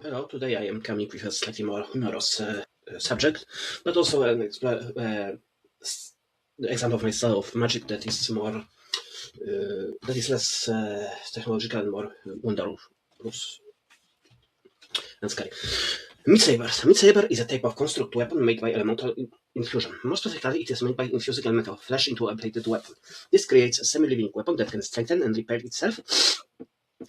Hello, today I am coming with a slightly more humorous subject, but also an example of my style of magic that is less technological and more wondrous and sky. Meatsabres. Meatsaber is a type of construct weapon made by elemental infusion. More specifically, it is made by infusing elemental flesh into a bladed weapon. This creates a semi-living weapon that can strengthen and repair itself,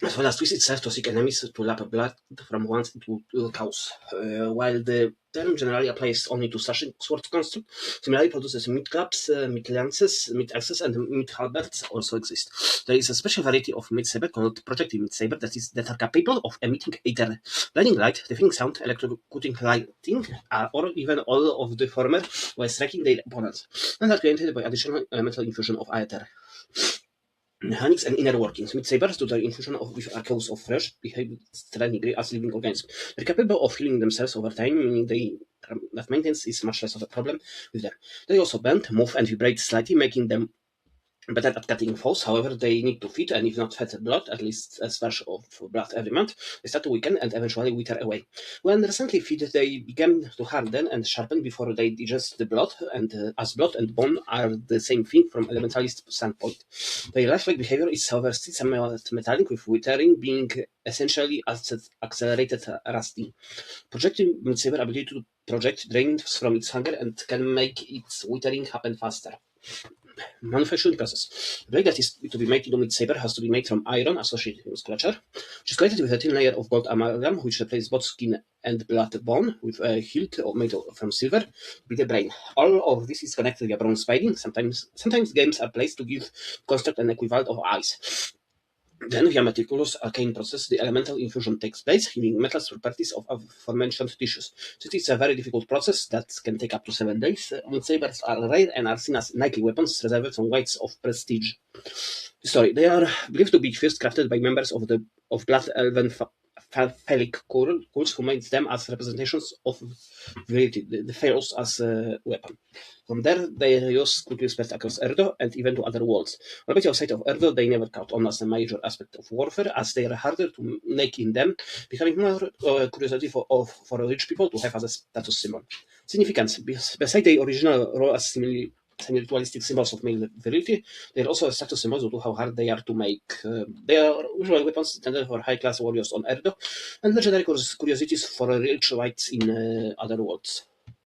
as well as twist itself to seek enemies to lap blood from ones it will cause. While the term generally applies only to slashing sword construct, similarly produces meat clubs, meat lances, meat axes, and meat halberds also exist. There is a special variety of meat saber called projectile meat saber that are capable of emitting either blinding light, deafening sound, electrocuting lightning, or even all of the former while striking their opponents, and are created by additional elemental infusion of aether. Mechanics and inner workings. Meatsabers, due to their infusion with archers of flesh, behave strangely as living organisms. They're capable of healing themselves over time, meaning that maintenance is much less of a problem with them. They also bend, move, and vibrate slightly, making them better at cutting foes. However, they need to feed, and if not fed blood, at least a splash of blood every month, they start to weaken and eventually wither away. When recently fed, they began to harden and sharpen before they digest the blood, and as blood and bone are the same thing from elementalist standpoint. Their lifelike behavior is however still somewhat metallic, with withering being essentially accelerated rusting. Projecting Meatsaber ability to project drains from its hunger and can make its withering happen faster. Manufacturing process. The blade that is to be made into Meatsaber has to be made from iron associated with scratcher, which is coated with a thin layer of gold amalgam, which replaces both skin and blood bone with a hilt made from silver to be the brain. All of this is connected via bronze binding. Sometimes games are placed to give construct an equivalent of eyes. Then, via meticulous arcane process, the elemental infusion takes place, giving metals properties of aforementioned tissues. Since it's a very difficult process that can take up to 7 days, sabers are rare and are seen as knightly weapons reserved from weights of prestige. Sorry, they are believed to be first crafted by members of Blood Elven Phallic cults who made them as representations of virility, the pharaohs as a weapon. From there, their use quickly spread across Erdo and even to other worlds. Albeit outside of Erdo, they never caught on as a major aspect of warfare, as they are harder to make in them, becoming more curiosity for rich people to have as a status symbol. Significance. Beside their original role as semi-ritualistic symbols of male virility, they are also a status symbol due to how hard they are to make. They are usual weapons intended for high-class warriors on Erdo, and legendary curiosities for rich whites in other worlds.